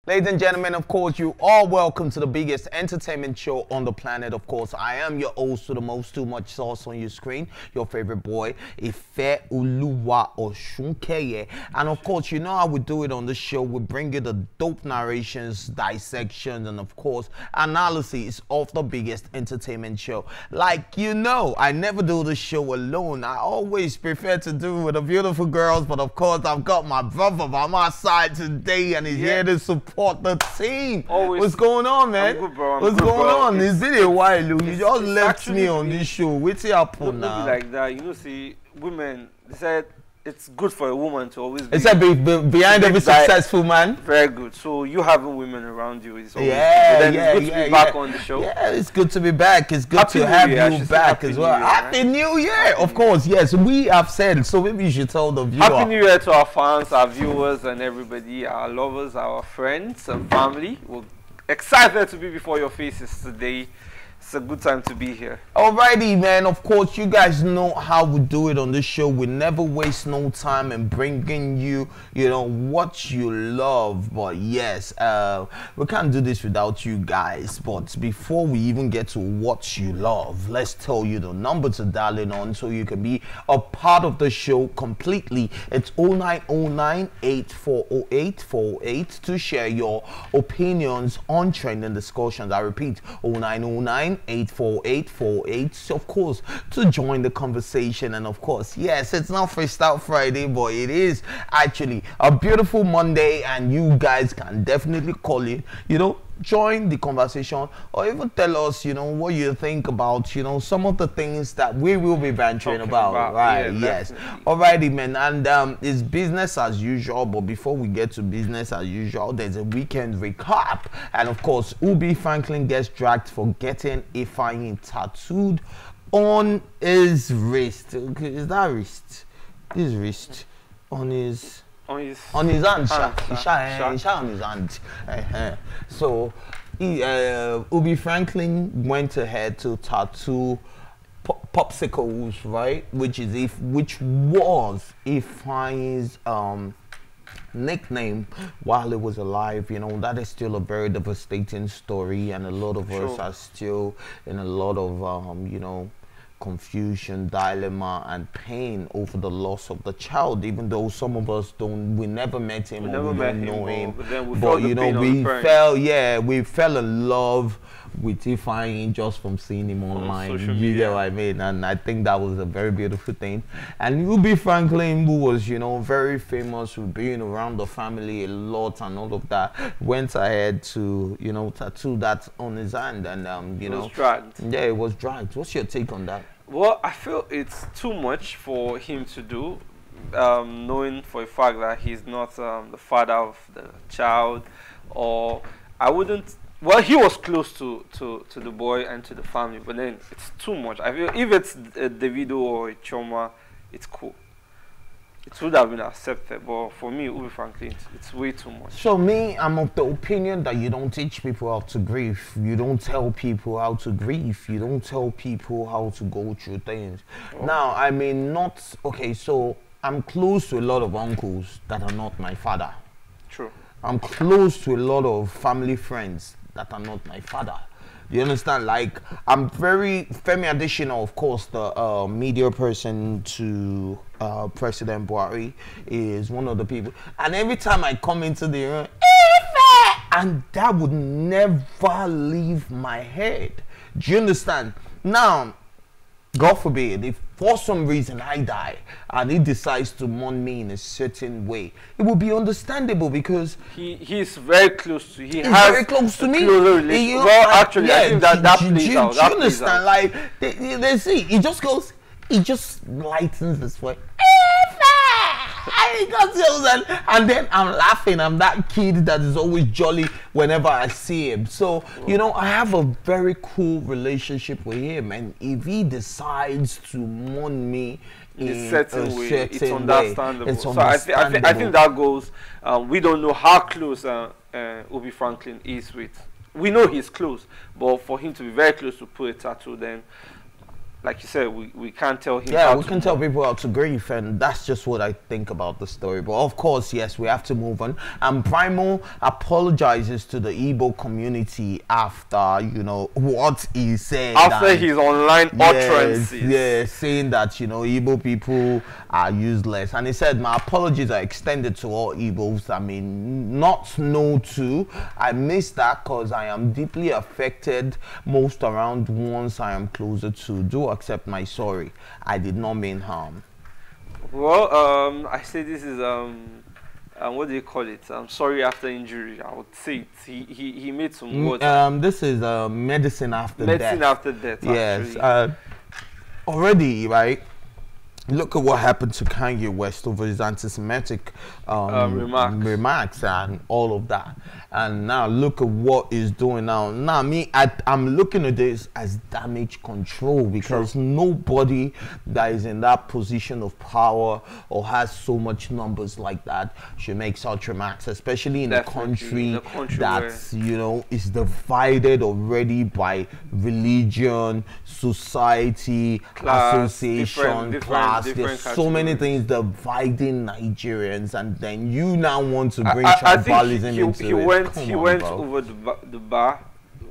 Ladies and gentlemen, of course, you are welcome to the biggest entertainment show on the planet. Of course, I am your host to the most too much sauce on your screen, your favorite boy, Ife Uluwa Oshunkeye. And of course, you know how we do it on the show. We bring you the dope narrations, dissections, and of course, analysis of the biggest entertainment show. Like, you know, I never do the show alone. I always prefer to do it with the beautiful girls, but of course, I've got my brother by my side today, and he's here to support the team. Always. What's going on, man? I'm good, bro. What's going on? It's been a while, Lou. You just left me on this show. What's happening now? Like that, you know. See, women. They said it's good for a woman to always be. It's behind every successful man. Very good. So you having women around you is always good to be back on the show. Yeah, it's good to be back. It's good to have you back as well. Happy New Year, of course. Yes, we have said. So maybe you should tell the viewer. Happy New Year to our fans, our viewers, and everybody, our lovers, our friends, and family. We're excited to be before your faces today. It's a good time to be here. Alrighty, man. Of course, you guys know how we do it on this show. We never waste no time in bringing you, you know, what you love. But yes, we can't do this without you guys. But before we even get to what you love, let's tell you the number to dial in on so you can be a part of the show completely. It's 0909-8408-408 to share your opinions on trending discussions. I repeat, 0909-848-408, so of course, to join the conversation. And of course, yes, it's not Freestyle Friday, but it is actually a beautiful Monday, and you guys can definitely call it, you know, join the conversation, or even tell us, you know, what you think about, you know, some of the things that we will be bantering about, right? Yeah, yes. Alrighty, man. And it's business as usual, but before we get to business as usual, there's a weekend recap. And of course, Ubi Franklin gets dragged for getting Ifeanyi tattooed on his wrist. Okay, is that wrist? His wrist on his hand, on his hand. So Ubi Franklin went ahead to tattoo popsicles, right? Which was Ifeanyi's nickname while he was alive. You know, that is still a very devastating story, and a lot of us are still in a lot of you know, confusion, dilemma, and pain over the loss of the child. Even though some of us we never met him, we don't know him, but you know, we fell in love with Ifeanyi just from seeing him online. You get what I mean? And I think that was a very beautiful thing. And Ubi Franklin, who was, you know, very famous for being around the family a lot and all of that, went ahead to, you know, tattoo that on his hand. And you know, yeah, it was dragged. What's your take on that? Well, I feel it's too much for him to do, knowing for a fact that he's not the father of the child, or I wouldn't. Well, he was close to the boy and to the family, but then it's too much. I feel if it's a Davido or a Choma, it's cool. It would have been accepted, but for me, Ubi Franklin, it's way too much. So me, I'm of the opinion that you don't teach people how to grieve. You don't tell people how to grieve. You don't tell people how to go through things. Now, I mean, okay, so I'm close to a lot of uncles that are not my father. True. I'm close to a lot of family friends that are not my father. You understand? Like, I'm very Femi Additional, of course, the media person to President Buhari, is one of the people. And every time I come into the room, and that would never leave my head. Do you understand? Now, God forbid, if for some reason I die and he decides to mourn me in a certain way, it will be understandable, because he's very close to he's very close to me. Well, actually, I think that plays out. Do you understand? Like, they see, he just lightens this way. And then I'm laughing. I'm that kid that is always jolly whenever I see him. So, you know, I have a very cool relationship with him. And if he decides to mourn me in a certain way, it's understandable. So I think that goes. We don't know how close Ubi Franklin is with. We know he's close, but for him to be very close to put a tattoo, then like you said, we can't tell him. Yeah, we can tell people how to grieve, and that's just what I think about the story. But of course, yes, we have to move on. And Primo apologizes to the Igbo community after, you know, what he said. After his online utterances. Yeah, saying that, you know, Igbo people are useless. And he said, my apologies are extended to all Igbos. I mean, not no to. I miss that because I am deeply affected most around ones I am closer to. Do accept my sorry. I did not mean harm. Well, I say this is what do you call it? Sorry after injury. I would say it. He made some words. This is medicine after death. Medicine after death. Yes. Already, right? Look at what happened to Kanye West over his anti-Semitic remarks and all of that. And now look at what he's doing now. Now, I'm looking at this as damage control, because nobody that is in that position of power or has so much numbers like that should make such remarks, especially in a country that, you know, is divided already by religion, society, class, association, class. There's so many things dividing Nigerians, and then you now want to bring tribalism into it. He went over the bar.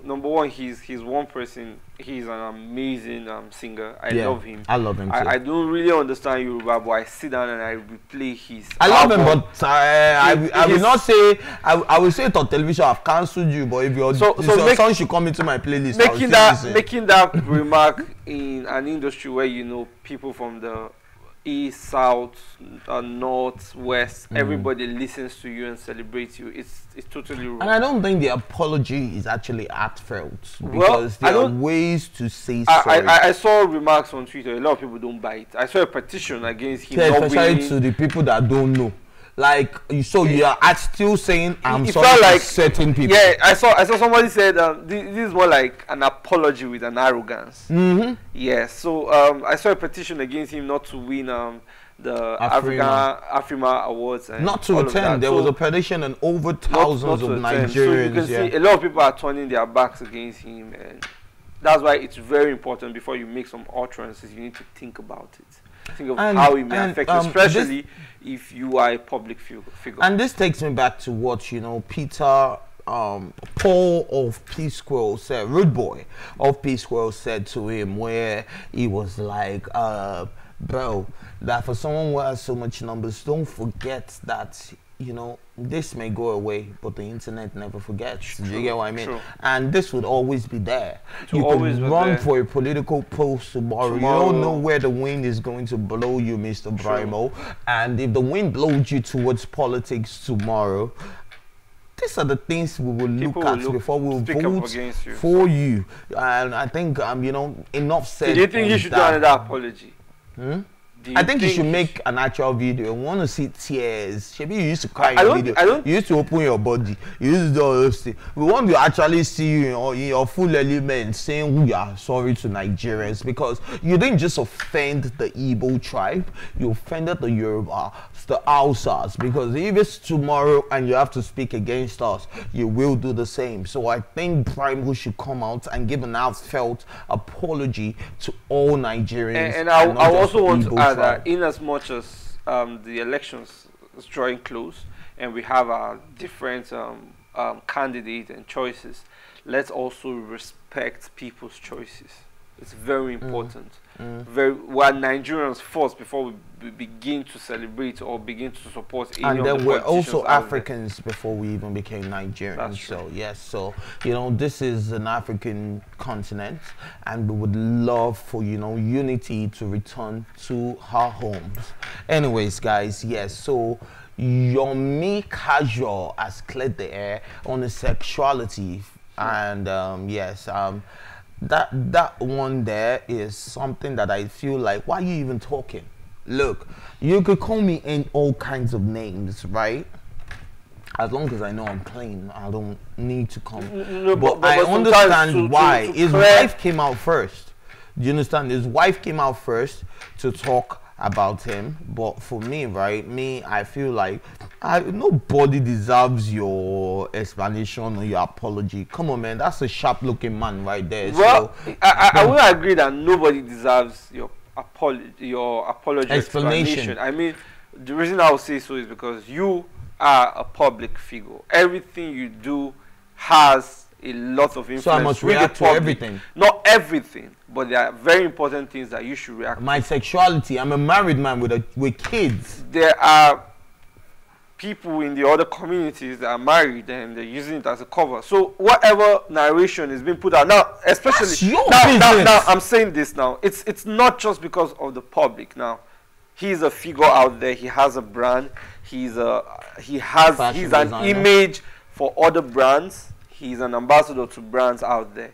Number one, he's one person. He's an amazing singer. I love him. I love him too. I don't really understand Yoruba, but I sit down and I replay his. I love him, but I will not say. I will say it on television. I've cancelled you, but if your song should come into my playlist, making that remark in an industry where, you know, people from the east, south, north, west, everybody listens to you and celebrates you. It's totally wrong. And I don't think the apology is actually heartfelt, because there are ways to say sorry. I saw remarks on Twitter. A lot of people don't buy it. I saw a petition against him. Yeah, especially to the people that don't know. Like, so you are still saying I'm sorry to certain people. Yeah, I saw somebody said this is more like an apology with an arrogance. Yeah, so I saw a petition against him not to win the Afrima Awards. And not to attend. There was a petition and over thousands of Nigerians. So you can see a lot of people are turning their backs against him, and that's why it's very important, before you make some utterances, you need to think about it. Think of how it may affect you, especially if you are a public figure. And this takes me back to what, you know, Peter Paul of P Squirrel said, Rude Boy of P Squirrel said to him, where he was like, bro, that for someone who has so much numbers, don't forget that, you know, this may go away, but the internet never forgets. Do you get what I mean? And this would always be there. You could run for a political post tomorrow. You don't know where the wind is going to blow you, Mr. Brimo. And if the wind blows you towards politics tomorrow, these are the things we will look at before we will vote for you. And I think, you know, enough said. Do you think you should do another apology? I think you should make an actual video. I want to see tears. Maybe you used to cry in your video. You used to open your body. You used to do all those things. We want to actually see you in your full element saying we are sorry to Nigerians, because you didn't just offend the Igbo tribe. You offended the Yoruba, the Hausas, because if it's tomorrow and you have to speak against us, you will do the same. So I think Prime should come out and give an heartfelt apology to all Nigerians. And I also want to add that in as much as the elections is drawing close and we have our different candidates and choices, let's also respect people's choices. It's very important. We're Nigerians first before we begin to celebrate or begin to support any of the politicians. And then we're also Africans before we even became Nigerians. So yes, so you know, this is an African continent, and we would love for, you know, unity to return to our homes. Anyways, guys, yes, so Yomi Casual has cleared the air on his sexuality, and yes, that one there is something that I feel like, why are you even talking? Look, you could call me in all kinds of names, right? As long as I know I'm clean, I don't need to come. But I understand why. His wife came out first. Do you understand? His wife came out first to talk about him. But for me, right, I feel like Nobody deserves your explanation or your apology. Come on, man. That's a sharp-looking man right there. Well, So, I will agree that nobody deserves your apology explanation. I mean, the reason I will say so is because you are a public figure. Everything you do has a lot of influence. So I must with the react to public. everything. Not everything, but there are very important things that you should react My sexuality. I'm a married man with kids. to. There are people in the other communities that are married and they're using it as a cover. So whatever narration is being put out now, especially That's your now, business. I'm saying this now. It's not just because of the public now. He's a figure out there. He has a brand. He's an designer. image for other brands. He's an ambassador to brands out there.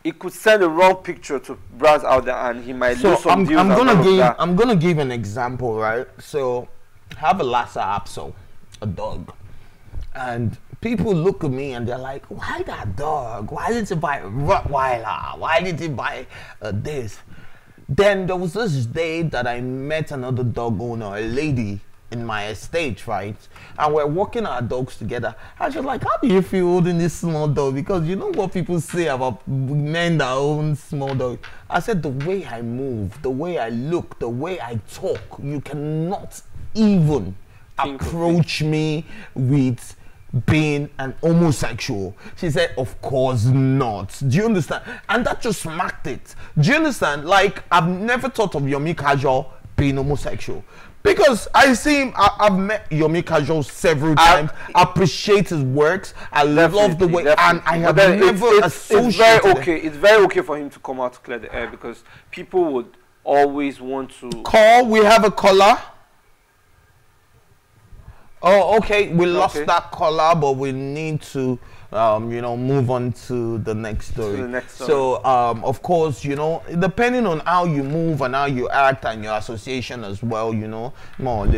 He could send a wrong picture to brands out there, and he might lose some deals. I'm gonna give an example, right? So, have a Lhasa Apso, a dog, and people look at me and they're like, "Why that dog? Why did you buy a Rottweiler? Why did you buy this?" Then there was this day that I met another dog owner, a lady in my estate, right? And we're walking our dogs together. I was just like, how do you feel holding this small dog? Because you know what people say about men that own small dogs. I said, the way I move, the way I look, the way I talk, you cannot even approach me with being an homosexual. She said, of course not. Do you understand? And that just smacked it. Do you understand? Like, I've never thought of Yomi Casual being homosexual. Because I see him, I've met Yomi Casual several times. I appreciate his works. I love the way, and I have never associated. It's very okay for him to come out to clear the air, because people would always want to call. We have a caller. Oh, okay. We lost that caller, but we need to, move on to the next story. So, of course, depending on how you move and how you act and your association as well, and what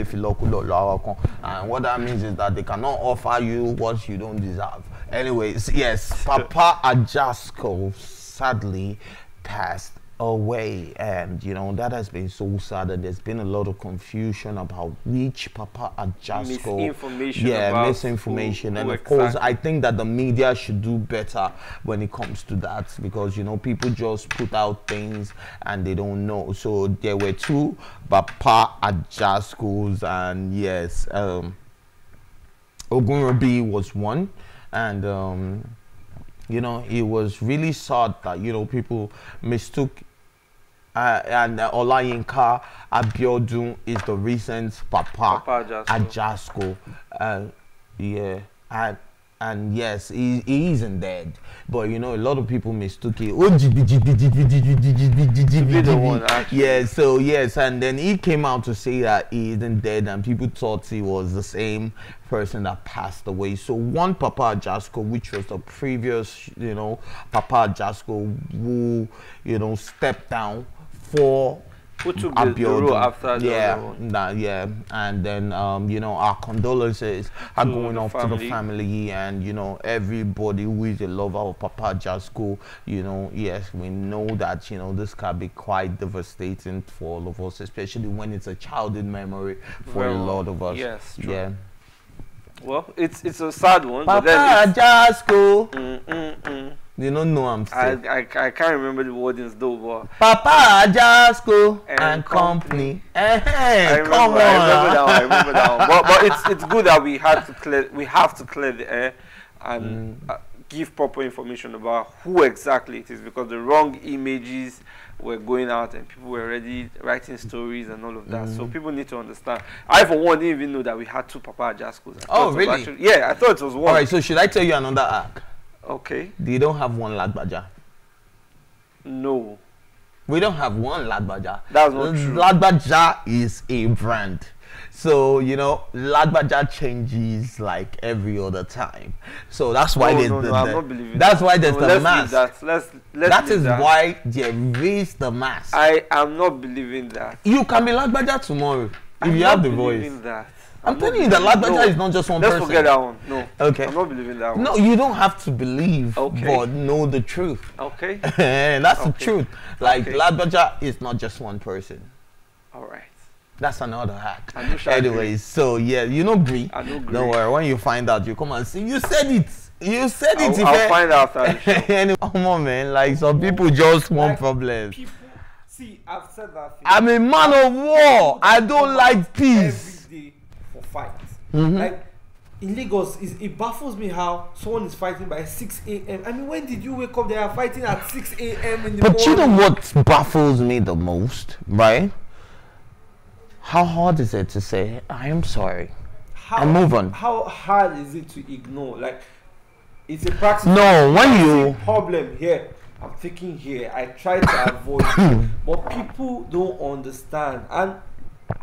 that means is that they cannot offer you what you don't deserve. Anyways, yes, Papa Ajasco sadly passed away, and that has been so sad, and there's been a lot of confusion about which Papa Ajasco, misinformation, and of course I think that the media should do better when it comes to that, because people just put out things and they don't know. So there were two Papa Ajascos, and yes, Ogunrombi was one, and it was really sad that people mistook and Olayinka Abiodun is the recent Papa Ajasco. And yes, he isn't dead, but a lot of people mistook it. Yeah, so yes, and then he came out to say that he isn't dead, and people thought he was the same person that passed away. So one Papa Ajasco, which was the previous, Papa Ajasco, who stepped down for who took the role after and then our condolences are going off to the family, and everybody who is a lover of Papa Ajasco. Yes, we know that this can be quite devastating for all of us, especially when it's a childhood memory for a lot of us. Yes, true. Yeah. Well, it's a sad one. Papa Ajasco. You don't know I'm saying. I can't remember the wordings though, but Papa Ajasco and company. I remember that one. But it's good that we have to clear the air and give proper information about who exactly it is, because the wrong images were going out and people were already writing stories and all of that. So people need to understand. I, for one, didn't even know that we had two Papa Ajascos. Oh, really? I thought it was one. All right, so should I tell you another arc? Okay. They don't have one Ladbaja. No. We don't have one Ladbaja. That's not true. Ladbaja is a brand. So, Ladbaja changes like every other time. So that's why I'm not believing that's that. why there's the mask. That is why they raise the mask. I am not believing that. You can be Ladbaja tomorrow if you have the voice. That. I'm telling you that Ladbaja is not just one person. Let's forget that one. No. Okay. I'm not believing that one. No, you don't have to believe, but know the truth. Okay. That's the truth. Like, Ladbaja is not just one person. All right. That's another hack. I know Sha Anyways, so yeah, you know Gree. I know Gree. Don't worry, when you find out, you come and see. You said it. You said it. I'll find out after the show. Anyway, come on, man. Like some people just want problems. People, see, I've said that thing. I'm a man of war. I don't like peace. Every day for fights. Mhm. Like in Lagos, it baffles me how someone is fighting by 6 a.m. I mean, when did you wake up? They are fighting at 6 a.m. in the morning. But you know what baffles me the most, right? How hard is it to say, I am sorry, and move on? How hard is it to ignore? Like, it's a practice. No, when you... problem here, I'm thinking here, I try to avoid it, but people don't understand. And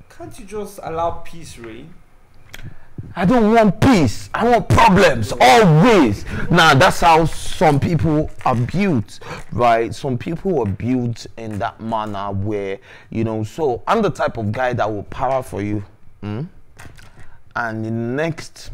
can't you just allow peace reign? I don't want peace. I want problems always. Now that's how some people are built, right? Some people are built in that manner where, you know, so I'm the type of guy that will power for you. And in the next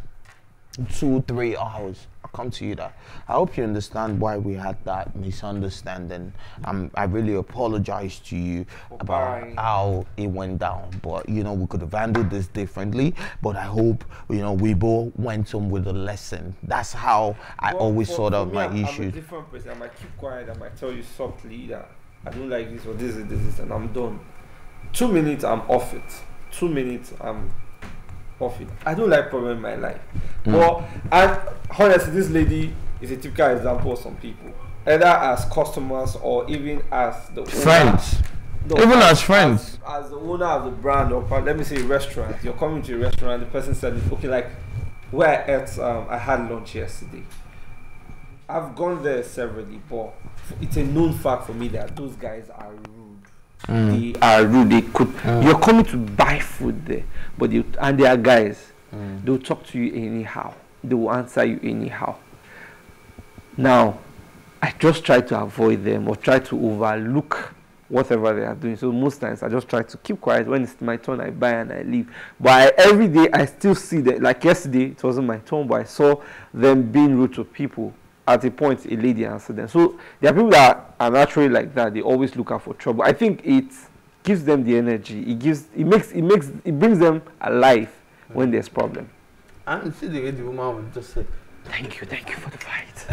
2-3 hours, I'll come to you that. I hope you understand why we had that misunderstanding. I really apologize to you about how it went down, but you know, we could have handled this differently, but I hope, you know, we both went home with a lesson. That's how I always sort out my issues. I'm a different person. I might keep quiet. I might tell you softly that I don't like this or this, and I'm done. 2 minutes, I'm off it. 2 minutes, I'm off it. I don't like problem in my life. But and honestly, this lady is a typical example of some people, either as customers or even as the friends. Owner, even as friends. As the owner of the brand, or let me say a restaurant. You're coming to a restaurant, the person said, okay, like where I ate, I had lunch yesterday. I've gone there severally, but it's a known fact for me that those guys are rude. They are rude. They could. You're coming to buy food there, but they are guys. They'll talk to you anyhow. They will answer you anyhow. Now, I just try to avoid them or try to overlook whatever they are doing. So most times I just try to keep quiet. When it's my turn, I buy and I leave. But every day I still see that. Like yesterday, it wasn't my turn, but I saw them being rude to people. At a point, a lady answered them. So there are people that are naturally like that. They always look out for trouble. I think it gives them the energy. It brings them alive when there's problem. And see the way the woman would just say, thank you for the fight.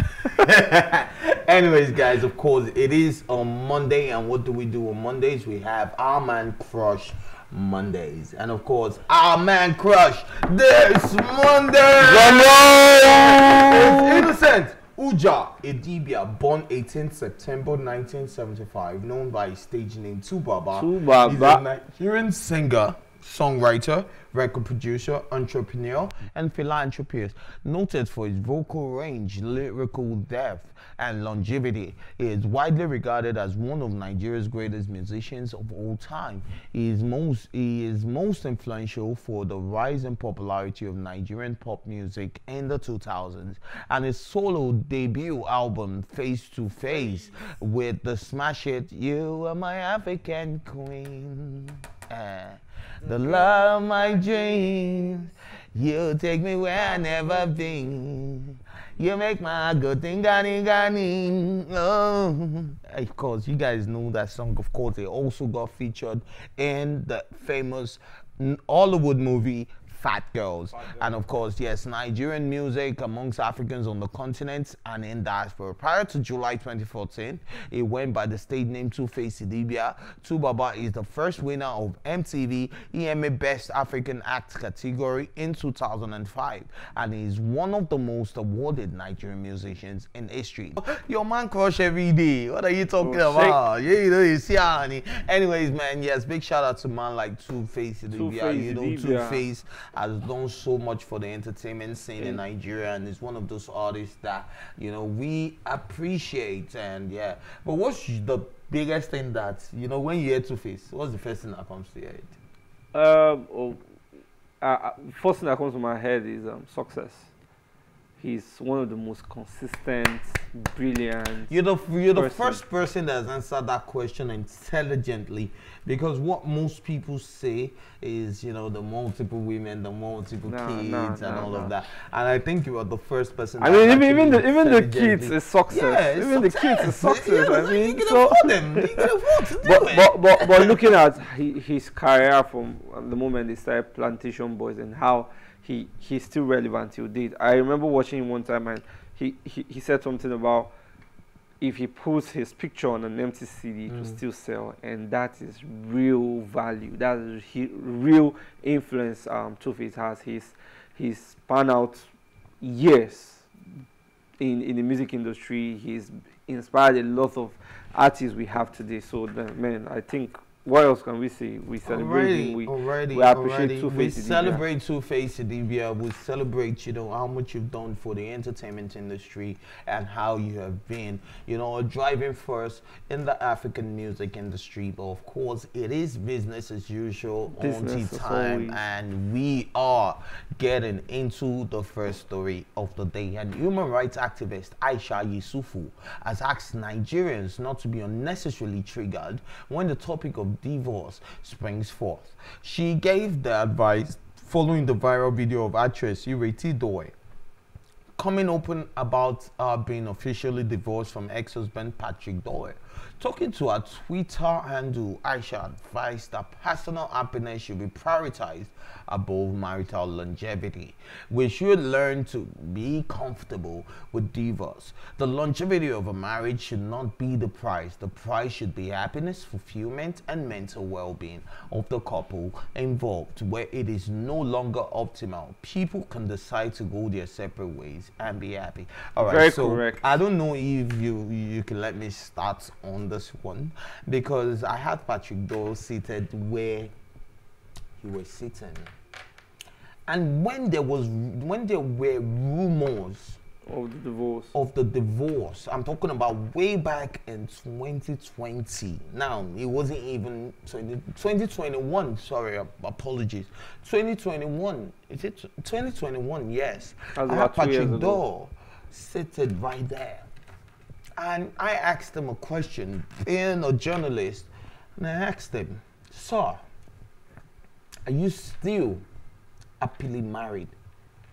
Anyways, guys, of course, it is on Monday, and what do we do on Mondays? We have our man crush Mondays, and of course, our man crush this Monday. It's innocent Uja Edibia, born 18th September 1975, known by his stage name To Baba. He's a Nigerian singer, songwriter, record producer, entrepreneur, and philanthropist, noted for his vocal range, lyrical depth, and longevity. He is widely regarded as one of Nigeria's greatest musicians of all time. He is most influential for the rise in popularity of Nigerian pop music in the 2000s, and his solo debut album, Face to Face, with the smash hit You Are My African Queen. The love my dreams, you take me where I never been. You make my good thing gani. Oh. Of course, you guys know that song. Of course, it also got featured in the famous Hollywood movie Fat Girls. And of course, yes, Nigerian music amongst Africans on the continent and in diaspora. Prior to July 2014, it went by the stage name Two-Face Idibia. To Baba is the first winner of MTV EMA Best African Act category in 2005, and is one of the most awarded Nigerian musicians in history. Your man crush every day. What are you talking about? Yeah, you know, you see, honey. Anyways, man, yes, big shout out to man like Two-Face Idibia. You know, Two-Face has done so much for the entertainment scene in Nigeria, and is one of those artists that, you know, we appreciate. And yeah, but what's the biggest thing that, you know, when you hear Two-Face, what's the first thing that comes to your head? First thing that comes to my head is success. He's one of the most consistent, brilliant. You're the first person that has answered that question intelligently, because what most people say is, you know, the multiple women, the multiple kids, and all of that. And I think you are the first person. I mean, even the kids is success. Yeah, even the kids is success. Yeah, I mean, you can afford them. You can afford to do it. But looking at his career from the moment they started Plantation Boys and how he's still relevant till date. I remember watching him one time, and he said something about if he puts his picture on an empty CD, it will still sell, and that is real value. That is real influence. Two-Face has. He's spanned out years in the music industry. He's inspired a lot of artists we have today. So, man, I think. What else can we say? We celebrate him. We appreciate Two-Face. We celebrate Two-Face Idibia. We celebrate, you know, how much you've done for the entertainment industry and how you have been, you know, a driving force in the African music industry. But of course, it is business as usual on TeaTime, and we are getting into the first story of the day. And human rights activist Aisha Yesufu has asked Nigerians not to be unnecessarily triggered when the topic of divorce springs forth. She gave the advice following the viral video of actress Doi coming open about being officially divorced from ex-husband Patrick Doi. Talking to her Twitter handle, Aisha advised that personal happiness should be prioritized above marital longevity. We should learn to be comfortable with divorce. The longevity of a marriage should not be the price. The price should be happiness, fulfillment, and mental well-being of the couple involved. Where it is no longer optimal, people can decide to go their separate ways and be happy. All right, very so correct. I don't know if you can let me start on this one, because I had Patrick Doi seated where he was sitting, and when there were rumors of the divorce, I'm talking about way back in 2020. Now it wasn't even 2021. Sorry, apologies. 2021. Is it 2021? Yes. I had Patrick Doi seated right there. And I asked him a question, being a journalist, and I asked him, "Sir, are you still happily married?"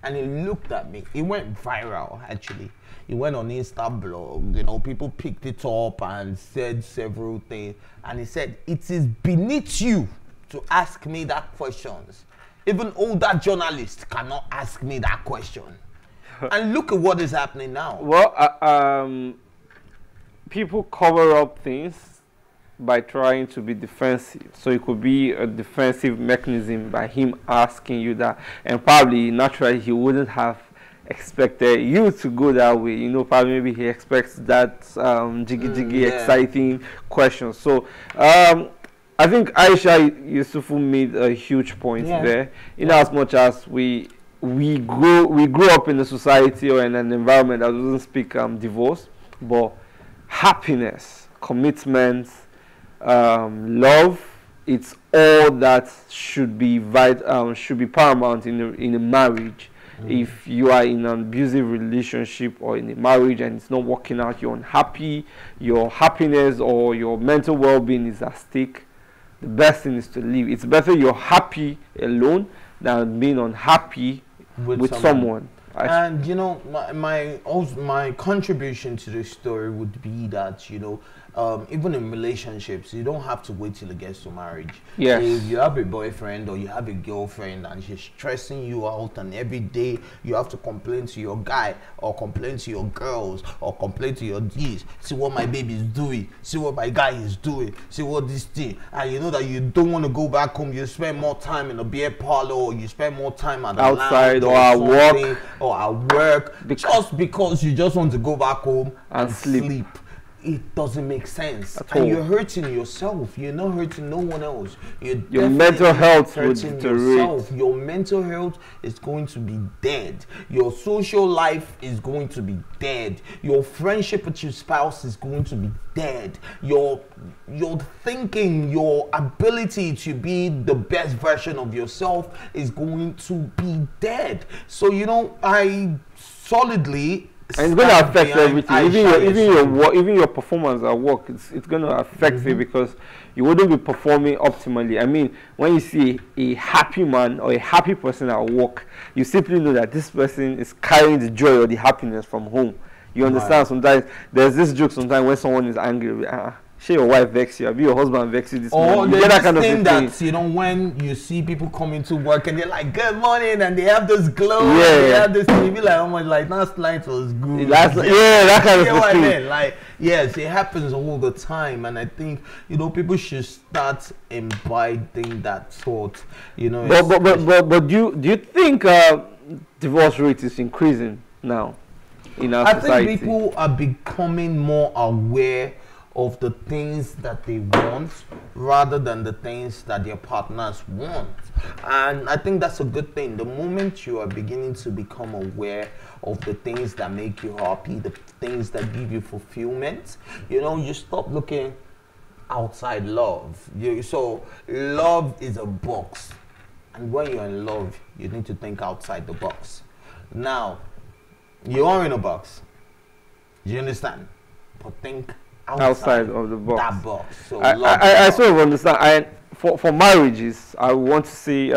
And he looked at me. It went viral, actually. He went on Insta blog, you know, people picked it up and said several things. And he said, "It is beneath you to ask me that questions. Even older journalists cannot ask me that question." And look at what is happening now. Well, people cover up things by trying to be defensive. So it could be a defensive mechanism by him asking you that, and probably naturally he wouldn't have expected you to go that way. You know, probably maybe he expects that jiggy exciting question. So I think Aisha Yesufu made a huge point there, in as much as we grew up in a society or in an environment that doesn't speak divorce, but happiness, commitment, love, it's all that should be paramount in a marriage. If you are in an abusive relationship or in a marriage and it's not working out, you're unhappy, your happiness or your mental well-being is at stake, the best thing is to leave. It's better you're happy alone than being unhappy with someone. And you know, my contribution to this story would be that, you know, even in relationships, you don't have to wait till it gets to marriage. Yes. If you have a boyfriend or you have a girlfriend and she's stressing you out, and every day you have to complain to your guy or complain to your girls or complain to your D's, see what my baby is doing, see what my guy is doing, see what this thing, and you know that you don't want to go back home, you spend more time in a beer parlor, or you spend more time at the outside or at work, just because you just want to go back home and sleep. It doesn't make sense. And you're hurting yourself. You're not hurting no one else. Your mental health would deteriorate. Your mental health is going to be dead. Your social life is going to be dead. Your friendship with your spouse is going to be dead. Your thinking, your ability to be the best version of yourself is going to be dead. So, you know, I solidly. And it's going to affect everything, even your performance at work. It's going to affect it because you wouldn't be performing optimally. I mean, when you see a happy man or a happy person at work, you simply know that this person is carrying the joy or the happiness from home. You understand? Sometimes there's this joke. Sometimes when someone is angry, your wife vex you, your husband vex you this morning. You get that kind of thing that, you know, when you see people coming to work and they're like, good morning, and they have this glow, and they have this, you be like, oh my, like, last night was good. That kind of thing. I mean? Like, yes, it happens all the time, and I think, you know, people should start imbibing that thought, you know. But do you think divorce rate is increasing now in our society? I think people are becoming more aware of the things that they want rather than the things that their partners want. And I think that's a good thing. The moment you are beginning to become aware of the things that make you happy, the things that give you fulfillment, you know, you stop looking outside love. So love is a box. And when you're in love, you need to think outside the box. Now, you are in a box. Do you understand? But think outside of the box. That box. So I sort of understand. For marriages, I want to say,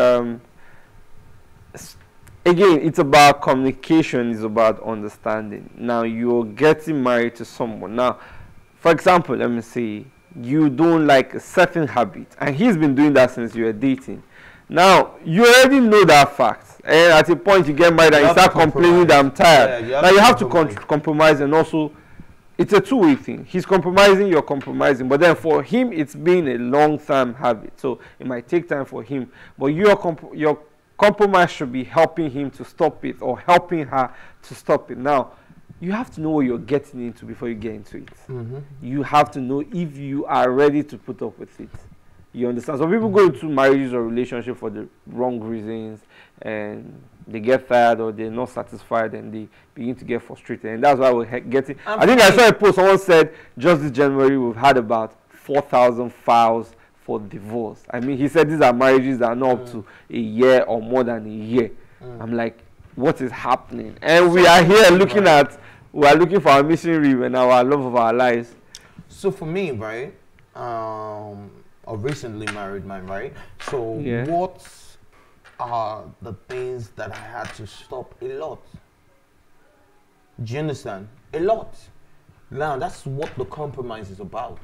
again, it's about communication, it's about understanding. Now, you're getting married to someone. Now, for example, let me say, you don't like a certain habit, and he's been doing that since you were dating. Now, you already know that fact. And at a point, you get married and you start complaining that I'm tired. Now, you have to compromise, and also, it's a two-way thing. He's compromising, you're compromising. But then for him, it's been a long-term habit. So it might take time for him. But your compromise should be helping him to stop it or helping her to stop it. Now, you have to know what you're getting into before you get into it. You have to know if you are ready to put up with it. You understand? Some people go into marriages or relationships for the wrong reasons, and they get tired or they're not satisfied and they begin to get frustrated. And that's why we're getting... I think I saw a post, someone said, just this January, we've had about 4,000 files for divorce. I mean, he said these are marriages that are not up to a year or more than a year. I'm like, what is happening? And we are here looking for our missing rib and our love of our lives. So for me, right, a recently married man, right? So what are the things that I had to stop? A lot. Do you understand? A lot. Now, that's what the compromise is about.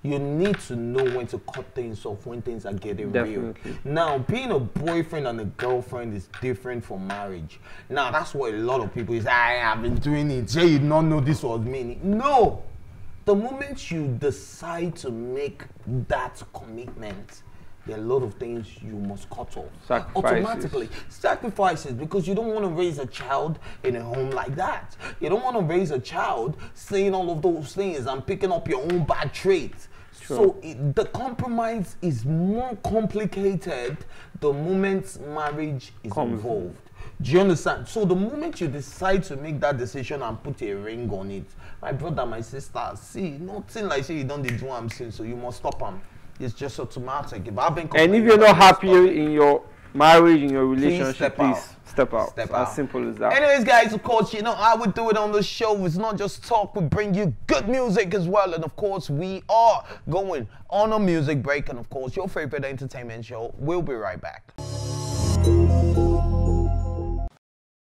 You need to know when to cut things off, when things are getting real. Now, being a boyfriend and a girlfriend is different from marriage. Now, that's what a lot of people say, I've been doing it. Jay, you don't know this was me. No. The moment you decide to make that commitment, there are a lot of things you must cut off. Automatically. Sacrifices, because you don't want to raise a child in a home like that. You don't want to raise a child saying all of those things and picking up your own bad traits. So the compromise is more complicated the moment marriage is involved. Do you understand? So the moment you decide to make that decision and put a ring on it, my brother, my sister, see, nothing like say you don't do what I'm saying, so you must stop them. It's just automatic. And if you're not happy in your marriage, in your relationship, please step out. As simple as that. Anyways, guys, of course, you know, I would do it on the show. It's not just talk. We bring you good music as well. And of course, we are going on a music break. And of course, your favorite entertainment show. We'll be right back.